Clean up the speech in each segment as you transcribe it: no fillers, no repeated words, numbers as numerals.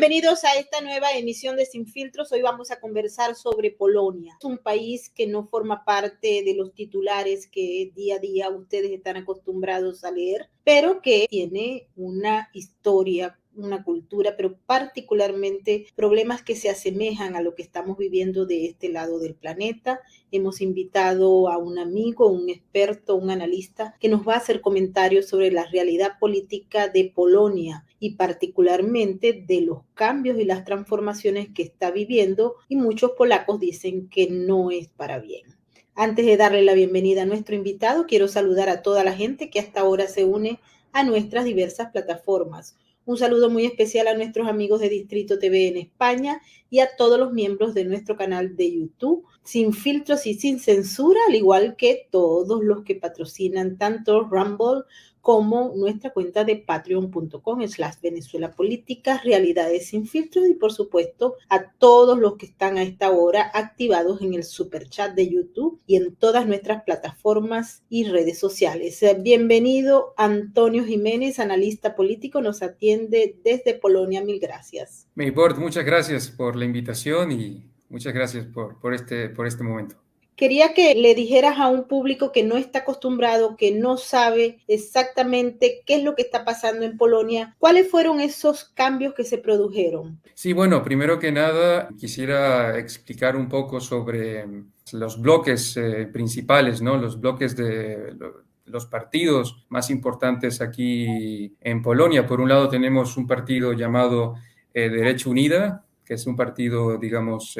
bienvenidos a esta nueva emisión de Sin Filtros. Hoy vamos a conversar sobre Polonia. Es un país que no forma parte de los titulares que día a día ustedes están acostumbrados a leer, pero que tiene una historia, una cultura, pero particularmente problemas que se asemejan a lo que estamos viviendo de este lado del planeta. Hemos invitado a un amigo, un experto, un analista que nos va a hacer comentarios sobre la realidad política de Polonia y particularmente de los cambios y las transformaciones que está viviendo, y muchos polacos dicen que no es para bien. Antes de darle la bienvenida a nuestro invitado, quiero saludar a toda la gente que hasta ahora se une a nuestras diversas plataformas. Un saludo muy especial a nuestros amigos de Distrito TV en España y a todos los miembros de nuestro canal de YouTube, Sin Filtros y Sin Censura, al igual que todos los que patrocinan tanto Rumble como nuestra cuenta de patreon.com/Venezuela Política, Realidades Sin Filtros, y por supuesto a todos los que están a esta hora activados en el superchat de YouTube y en todas nuestras plataformas y redes sociales. Bienvenido Antonio Jiménez, analista político, nos atiende desde Polonia. Mil gracias. Maybord, muchas gracias por la invitación y muchas gracias por este momento. Quería que le dijeras a un público que no está acostumbrado, que no sabe exactamente qué es lo que está pasando en Polonia, ¿cuáles fueron esos cambios que se produjeron? Sí, bueno, primero que nada quisiera explicar un poco sobre los bloques principales, ¿no? Los bloques de los partidos más importantes aquí en Polonia. Por un lado tenemos un partido llamado Derecha Unida, que es un partido, digamos,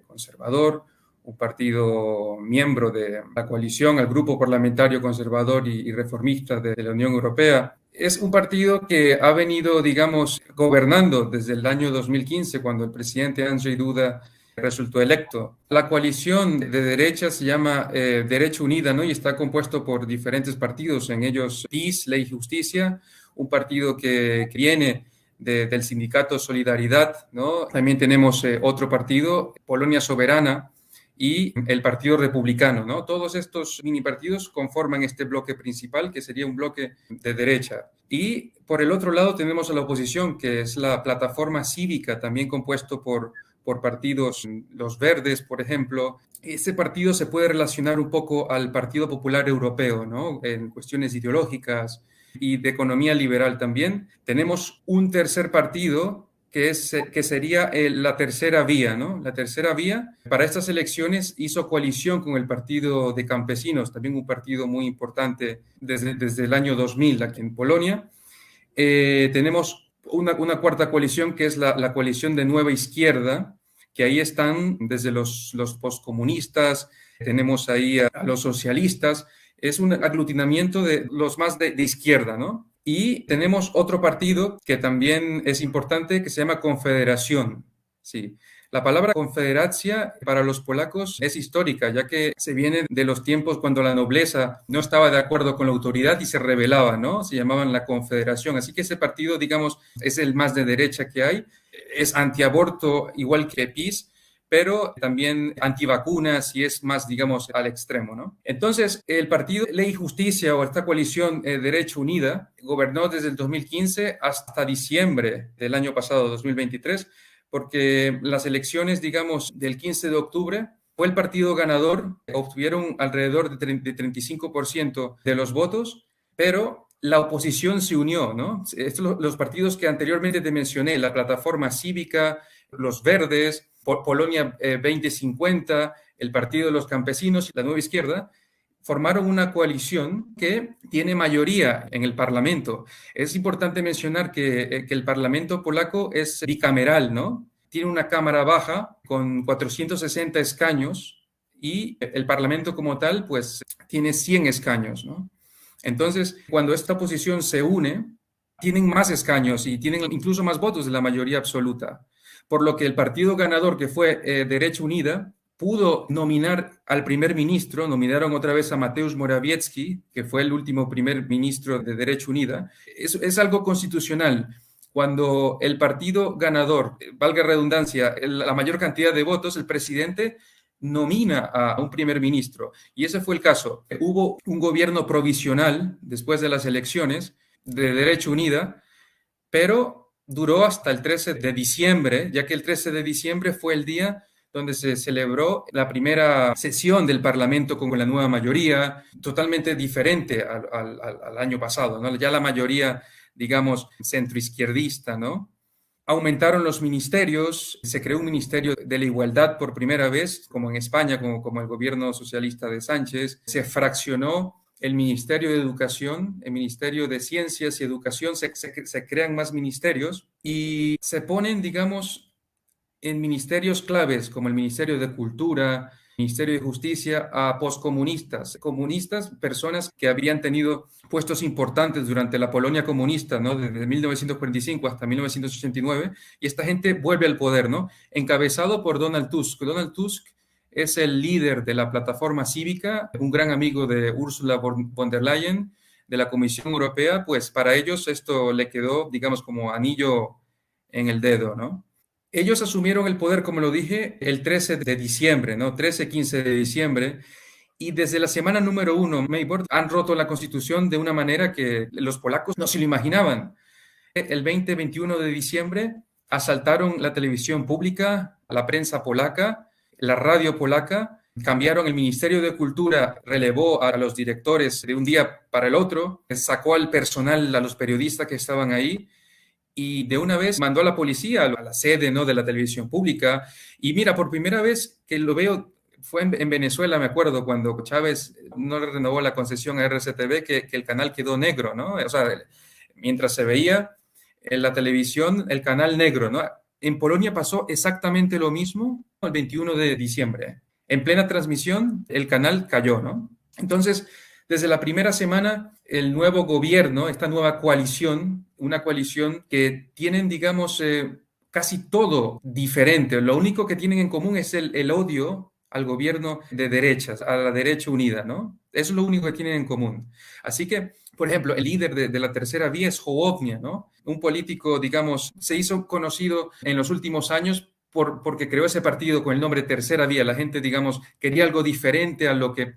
conservador, un partido miembro de la coalición, el Grupo Parlamentario Conservador y Reformista de la Unión Europea. Es un partido que ha venido, digamos, gobernando desde el año 2015, cuando el presidente Andrzej Duda resultó electo. La coalición de derecha se llama Derecha Unida, ¿no? Y está compuesto por diferentes partidos, en ellos PiS, Ley y Justicia, un partido que viene del sindicato Solidaridad, ¿no? También tenemos otro partido, Polonia Soberana, y el Partido Republicano, ¿no? Todos estos mini partidos conforman este bloque principal, que sería un bloque de derecha. Y por el otro lado tenemos a la oposición, que es la Plataforma Cívica, también compuesto por partidos, los Verdes, por ejemplo. Este partido se puede relacionar un poco al Partido Popular Europeo, ¿no? En cuestiones ideológicas y de economía liberal también. Tenemos un tercer partido que sería la tercera vía, ¿no? La tercera vía para estas elecciones hizo coalición con el Partido de Campesinos, también un partido muy importante desde el año 2000 aquí en Polonia. Tenemos una cuarta coalición que es la coalición de Nueva Izquierda, que ahí están desde los postcomunistas, tenemos ahí a los socialistas, es un aglutinamiento de los más de izquierda, ¿no? Y tenemos otro partido que también es importante, que se llama Confederación. Sí. La palabra confederacia para los polacos es histórica, ya que se viene de los tiempos cuando la nobleza no estaba de acuerdo con la autoridad y se rebelaba, ¿no? Se llamaban la Confederación. Así que ese partido, digamos, es el más de derecha que hay. Es antiaborto igual que PiS, pero también antivacunas y es más, digamos, al extremo, ¿no? Entonces, el partido Ley y Justicia o esta coalición Derecha Unida gobernó desde el 2015 hasta diciembre del año pasado, 2023, porque las elecciones, digamos, del 15 de octubre fue el partido ganador, obtuvieron alrededor de 35% de los votos, pero la oposición se unió, ¿no? Los partidos que anteriormente te mencioné, la Plataforma Cívica, los Verdes, Polonia 2050, el Partido de los Campesinos y la Nueva Izquierda, formaron una coalición que tiene mayoría en el Parlamento. Es importante mencionar que el Parlamento polaco es bicameral, ¿no? Tiene una cámara baja con 460 escaños y el Parlamento como tal, pues, tiene 100 escaños, ¿no? Entonces, cuando esta oposición se une, tienen más escaños y tienen incluso más votos de la mayoría absoluta. Por lo que el partido ganador, que fue Derecha Unida, pudo nominar al primer ministro, nominaron otra vez a Mateusz Morawiecki, que fue el último primer ministro de Derecha Unida. Es algo constitucional. Cuando el partido ganador, valga redundancia, la mayor cantidad de votos, el presidente nomina a un primer ministro. Y ese fue el caso. Hubo un gobierno provisional después de las elecciones de Derecha Unida, pero duró hasta el 13 de diciembre, ya que el 13 de diciembre fue el día donde se celebró la primera sesión del Parlamento con la nueva mayoría, totalmente diferente al año pasado, ¿no? Ya la mayoría, digamos, centroizquierdista, ¿no? Aumentaron los ministerios, se creó un ministerio de la igualdad por primera vez, como en España, como el gobierno socialista de Sánchez, se fraccionó el Ministerio de Educación, el Ministerio de Ciencias y Educación, se crean más ministerios y se ponen, digamos, en ministerios claves como el Ministerio de Cultura, Ministerio de Justicia, a poscomunistas, comunistas, personas que habían tenido puestos importantes durante la Polonia comunista, ¿no? Desde 1945 hasta 1989, y esta gente vuelve al poder, ¿no? Encabezado por Donald Tusk. Donald Tusk es el líder de la plataforma cívica, un gran amigo de Ursula von der Leyen, de la Comisión Europea, pues para ellos esto le quedó, digamos, como anillo en el dedo, ¿no? Ellos asumieron el poder, como lo dije, el 13 de diciembre, ¿no? 13-15 de diciembre. Y desde la semana número 1, Maybord, han roto la constitución de una manera que los polacos no se lo imaginaban. El 20-21 de diciembre asaltaron la televisión pública, la prensa polaca, la radio polaca, cambiaron el Ministerio de Cultura, relevó a los directores de un día para el otro, sacó al personal, a los periodistas que estaban ahí, y de una vez mandó a la policía a la sede, ¿no?, de la televisión pública. Y mira, por primera vez que lo veo fue en Venezuela, me acuerdo, cuando Chávez no le renovó la concesión a RCTV, que el canal quedó negro, ¿no? O sea, mientras se veía en la televisión el canal negro, ¿no? En Polonia pasó exactamente lo mismo el 21 de diciembre. En plena transmisión, el canal cayó, ¿no? Entonces, desde la primera semana, el nuevo gobierno, esta nueva coalición, una coalición que tienen, digamos, casi todo diferente. Lo único que tienen en común es el odio al gobierno de derechas, a la derecha unida, ¿no? Eso es lo único que tienen en común. Así que, por ejemplo, el líder de la tercera vía es Hołownia, ¿no? Un político, digamos, se hizo conocido en los últimos años porque creó ese partido con el nombre Tercera Vía. La gente, digamos, quería algo diferente a lo que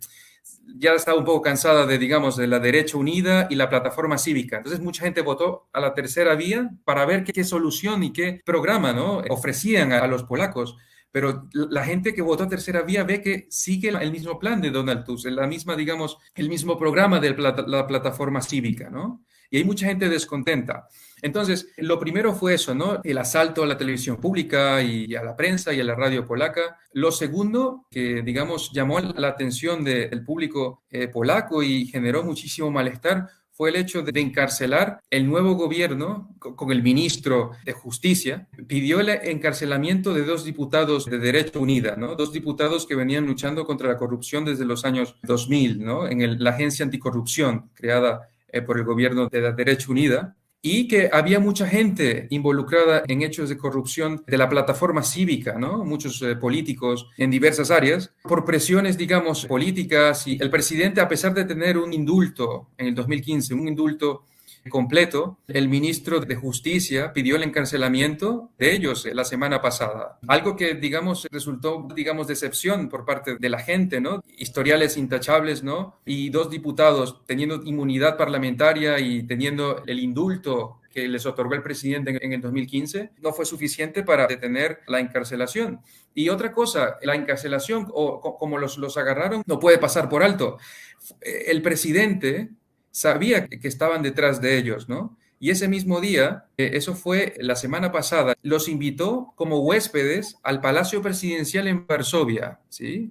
ya estaba un poco cansada de, digamos, de la derecha unida y la plataforma cívica. Entonces mucha gente votó a la Tercera Vía para ver qué solución y qué programa, ¿no?, ofrecían a los polacos. Pero la gente que votó a Tercera Vía ve que sigue el mismo plan de Donald Tusk, la misma, digamos, el mismo programa de la plataforma cívica, ¿no? Y hay mucha gente descontenta. Entonces, lo primero fue eso, ¿no? El asalto a la televisión pública y a la prensa y a la radio polaca. Lo segundo, que, digamos, llamó la atención del público polaco y generó muchísimo malestar, fue el hecho de encarcelar el nuevo gobierno con el ministro de Justicia. Pidió el encarcelamiento de 2 diputados de Derecha Unida, ¿no? 2 diputados que venían luchando contra la corrupción desde los años 2000, ¿no? En la agencia anticorrupción creada por el gobierno de la Derecha Unida, y que había mucha gente involucrada en hechos de corrupción de la plataforma cívica, ¿no? Muchos políticos en diversas áreas, por presiones, digamos, políticas. Y el presidente, a pesar de tener un indulto en el 2015, un indulto completo, el ministro de Justicia pidió el encarcelamiento de ellos la semana pasada. Algo que, digamos, resultó, digamos, decepción por parte de la gente, ¿no? Historiales intachables, ¿no? Y 2 diputados teniendo inmunidad parlamentaria y teniendo el indulto que les otorgó el presidente en el 2015, no fue suficiente para detener la encarcelación. Y otra cosa, la encarcelación, o como los agarraron, no puede pasar por alto. El presidente sabía que estaban detrás de ellos, ¿no? Y ese mismo día, eso fue la semana pasada, los invitó como huéspedes al Palacio Presidencial en Varsovia, ¿sí?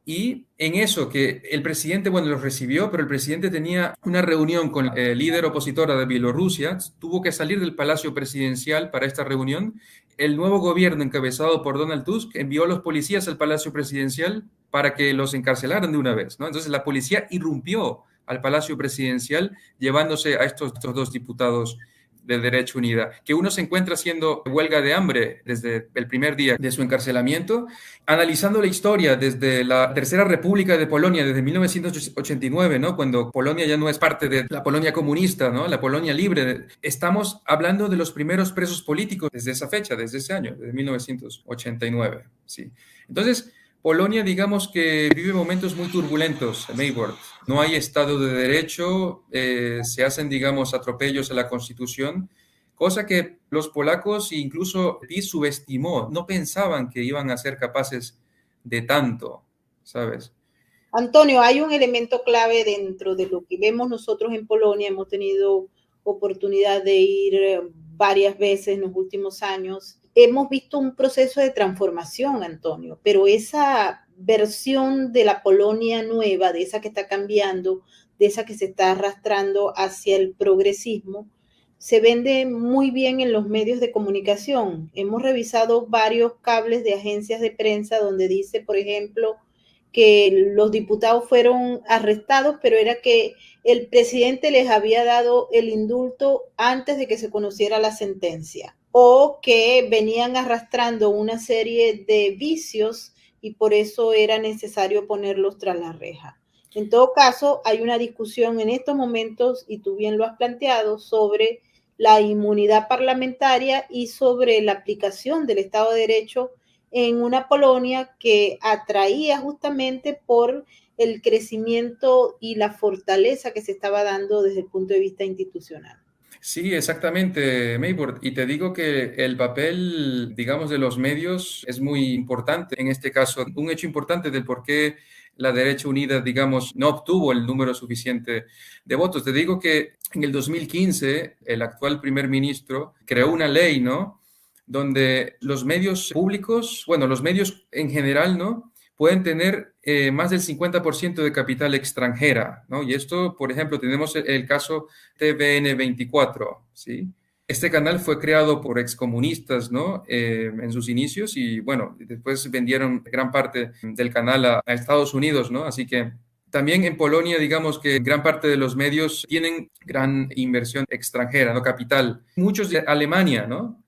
Y en eso que el presidente, bueno, los recibió, pero el presidente tenía una reunión con el líder opositora de Bielorrusia, tuvo que salir del Palacio Presidencial para esta reunión. El nuevo gobierno encabezado por Donald Tusk envió a los policías al Palacio Presidencial para que los encarcelaran de una vez, ¿no? Entonces la policía irrumpió al Palacio Presidencial llevándose a estos 2 diputados de Derecha Unida, que uno se encuentra haciendo huelga de hambre desde el primer día de su encarcelamiento, analizando la historia desde la Tercera República de Polonia, desde 1989, ¿no? Cuando Polonia ya no es parte de la Polonia comunista, ¿no? La Polonia libre. Estamos hablando de los primeros presos políticos desde esa fecha, desde ese año, desde 1989, ¿sí? Entonces, Polonia, digamos que vive momentos muy turbulentos, Maybord. No hay Estado de Derecho, se hacen, digamos, atropellos a la Constitución, cosa que los polacos incluso subestimó, no pensaban que iban a ser capaces de tanto, ¿sabes? Antonio, hay un elemento clave dentro de lo que vemos nosotros en Polonia. Hemos tenido oportunidad de ir varias veces en los últimos años. Hemos visto un proceso de transformación, Antonio, pero esa versión de la Polonia nueva, de esa que está cambiando, de esa que se está arrastrando hacia el progresismo, se vende muy bien en los medios de comunicación. Hemos revisado varios cables de agencias de prensa donde dice, por ejemplo, que los diputados fueron arrestados, pero era que el presidente les había dado el indulto antes de que se conociera la sentencia, o que venían arrastrando una serie de vicios y por eso era necesario ponerlos tras la reja. En todo caso, hay una discusión en estos momentos, y tú bien lo has planteado, sobre la inmunidad parlamentaria y sobre la aplicación del Estado de Derecho en una Polonia que atraía justamente por el crecimiento y la fortaleza que se estaba dando desde el punto de vista institucional. Sí, exactamente, Maybord. Y te digo que el papel, digamos, de los medios es muy importante. En este caso, un hecho importante del por qué la derecha unida, digamos, no obtuvo el número suficiente de votos. Te digo que en el 2015, el actual primer ministro creó una ley, ¿no? Donde los medios públicos, bueno, los medios en general, ¿no? Pueden tener más del 50% de capital extranjera, ¿no? Y esto, por ejemplo, tenemos el caso TVN24, ¿sí? Este canal fue creado por excomunistas, ¿no? En sus inicios y, bueno, después vendieron gran parte del canal a Estados Unidos, ¿no? Así que también en Polonia, digamos que gran parte de los medios tienen gran inversión extranjera, ¿no? Capital. Muchos de Alemania, ¿no?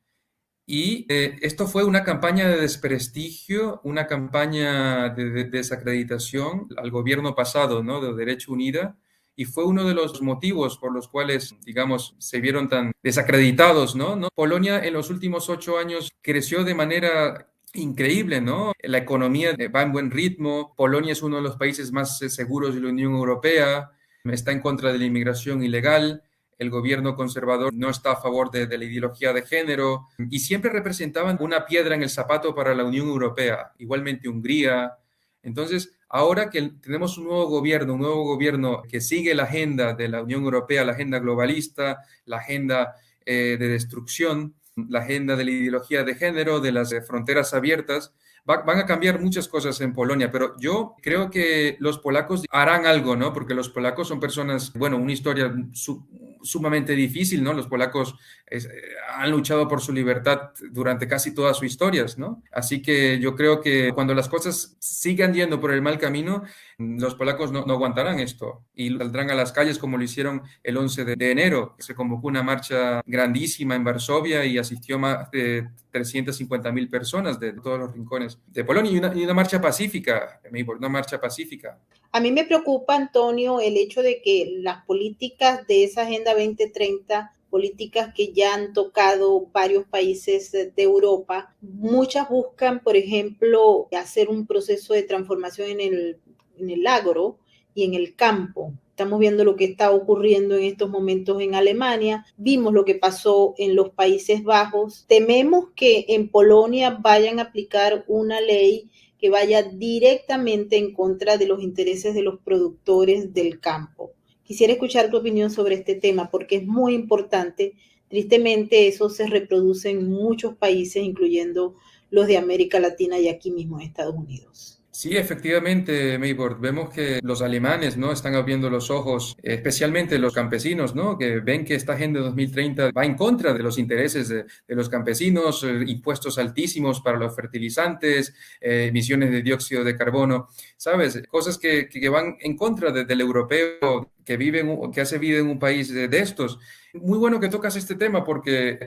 Y esto fue una campaña de desprestigio, una campaña de desacreditación al gobierno pasado, ¿no? De Derecha Unida, y fue uno de los motivos por los cuales, digamos, se vieron tan desacreditados, ¿no? Polonia en los últimos 8 años creció de manera increíble, ¿no? La economía va en buen ritmo, Polonia es uno de los países más seguros de la Unión Europea, está en contra de la inmigración ilegal. El gobierno conservador no está a favor de la ideología de género y siempre representaban una piedra en el zapato para la Unión Europea, igualmente Hungría. Entonces, ahora que tenemos un nuevo gobierno que sigue la agenda de la Unión Europea, la agenda globalista, la agenda de destrucción, la agenda de la ideología de género, de las fronteras abiertas, van a cambiar muchas cosas en Polonia, pero yo creo que los polacos harán algo, ¿no? Porque los polacos son personas, bueno, una historia sumamente difícil, ¿no? Los polacos han luchado por su libertad durante casi todas sus historias, ¿no? Así que yo creo que cuando las cosas sigan yendo por el mal camino, los polacos no aguantarán esto y saldrán a las calles como lo hicieron el 11 de enero. Se convocó una marcha grandísima en Varsovia y asistió más de 350.000 personas de todos los rincones de Polonia y una marcha pacífica, una marcha pacífica. A mí me preocupa, Antonio, el hecho de que las políticas de esa Agenda 2030, políticas que ya han tocado varios países de Europa, muchas buscan, por ejemplo, hacer un proceso de transformación en el agro y en el campo. Estamos viendo lo que está ocurriendo en estos momentos en Alemania, vimos lo que pasó en los Países Bajos. Tememos que en Polonia vayan a aplicar una ley que vaya directamente en contra de los intereses de los productores del campo. Quisiera escuchar tu opinión sobre este tema porque es muy importante. Tristemente, eso se reproduce en muchos países, incluyendo los de América Latina y aquí mismo en Estados Unidos. Sí, efectivamente, Maybord, vemos que los alemanes, ¿no? Están abriendo los ojos, especialmente los campesinos, ¿no? Que ven que esta Agenda 2030 va en contra de los intereses de los campesinos, impuestos altísimos para los fertilizantes, emisiones de dióxido de carbono, ¿sabes? Cosas que van en contra del europeo que hace vida en un país de estos. Muy bueno que tocas este tema porque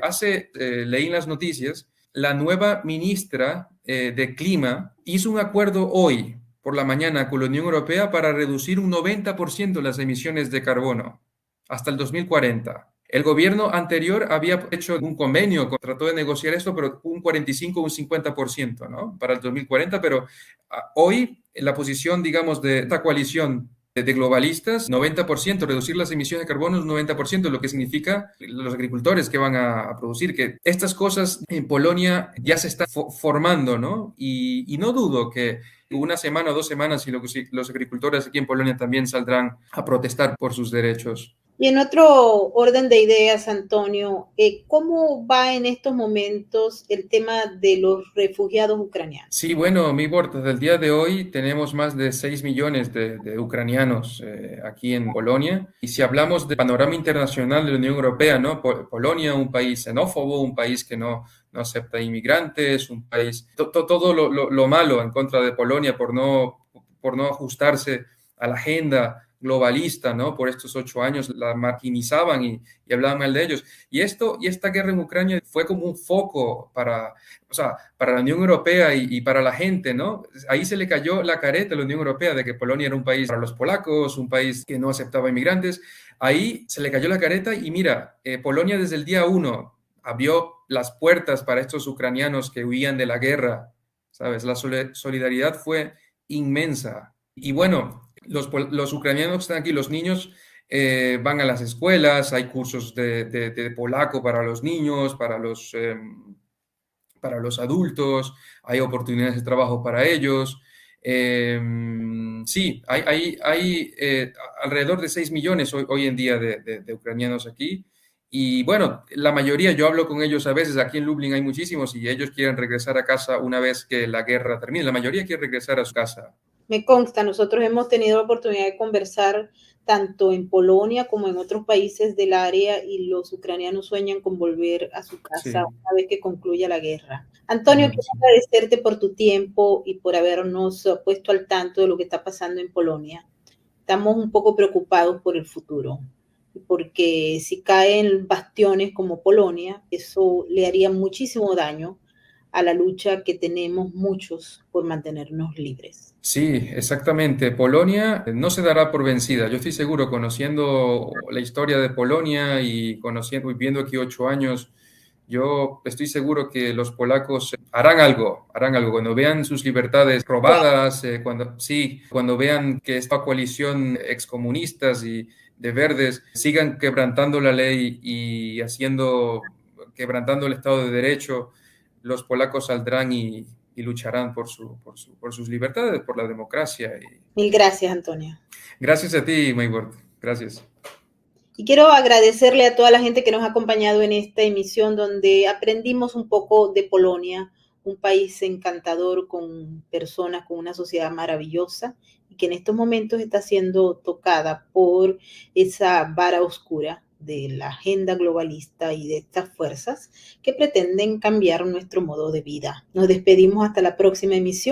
leí en las noticias, la nueva ministra de Clima hizo un acuerdo hoy por la mañana con la Unión Europea para reducir un 90% las emisiones de carbono hasta el 2040. El gobierno anterior había hecho un convenio, trató de negociar esto, pero un 45 o un 50%, ¿no? Para el 2040, pero hoy la posición, digamos, de esta coalición de globalistas, 90%, reducir las emisiones de carbono es 90%, lo que significa los agricultores que van a producir, que estas cosas en Polonia ya se están formando, ¿no? Y no dudo que una semana o 2 semanas y los agricultores aquí en Polonia también saldrán a protestar por sus derechos. Y en otro orden de ideas, Antonio, ¿cómo va en estos momentos el tema de los refugiados ucranianos? Sí, bueno, Mibor, desde el día de hoy tenemos más de 6 millones de ucranianos aquí en Polonia. Y si hablamos del panorama internacional de la Unión Europea, ¿no? Polonia, un país xenófobo, un país que no acepta inmigrantes, un país, todo lo malo en contra de Polonia por no ajustarse a la agenda globalista, ¿no? Por estos 8 años la marginizaban y hablaban mal de ellos. Y esta guerra en Ucrania fue como un foco o sea, para la Unión Europea y para la gente, ¿no? Ahí se le cayó la careta a la Unión Europea de que Polonia era un país para los polacos, un país que no aceptaba inmigrantes. Ahí se le cayó la careta y mira, Polonia desde el día 1 abrió las puertas para estos ucranianos que huían de la guerra, ¿sabes? La solidaridad fue inmensa. Y bueno, los ucranianos que están aquí, los niños van a las escuelas, hay cursos de polaco para los niños, para los adultos, hay oportunidades de trabajo para ellos. Sí, hay alrededor de 6 millones hoy en día de ucranianos aquí. Y bueno, la mayoría, yo hablo con ellos a veces, aquí en Lublin hay muchísimos y ellos quieren regresar a casa una vez que la guerra termine. La mayoría quiere regresar a su casa. Me consta, nosotros hemos tenido la oportunidad de conversar tanto en Polonia como en otros países del área y los ucranianos sueñan con volver a su casa Sí. una vez que concluya la guerra. Antonio, quiero Sí. agradecerte por tu tiempo y por habernos puesto al tanto de lo que está pasando en Polonia. Estamos un poco preocupados por el futuro, porque si caen bastiones como Polonia, eso le haría muchísimo daño a la lucha que tenemos muchos por mantenernos libres. Sí, exactamente. Polonia no se dará por vencida. Yo estoy seguro, conociendo la historia de Polonia y conociendo, viviendo aquí 8 años, yo estoy seguro que los polacos harán algo, harán algo. Cuando vean sus libertades robadas, cuando vean que esta coalición excomunistas y de verdes sigan quebrantando la ley y quebrantando el Estado de Derecho, los polacos saldrán y lucharán por sus libertades, por la democracia. Mil gracias, Antonio. Gracias a ti, Maybord. Gracias. Y quiero agradecerle a toda la gente que nos ha acompañado en esta emisión donde aprendimos un poco de Polonia, un país encantador con personas, con una sociedad maravillosa y que en estos momentos está siendo tocada por esa vara oscura de la agenda globalista y de estas fuerzas que pretenden cambiar nuestro modo de vida. Nos despedimos hasta la próxima emisión.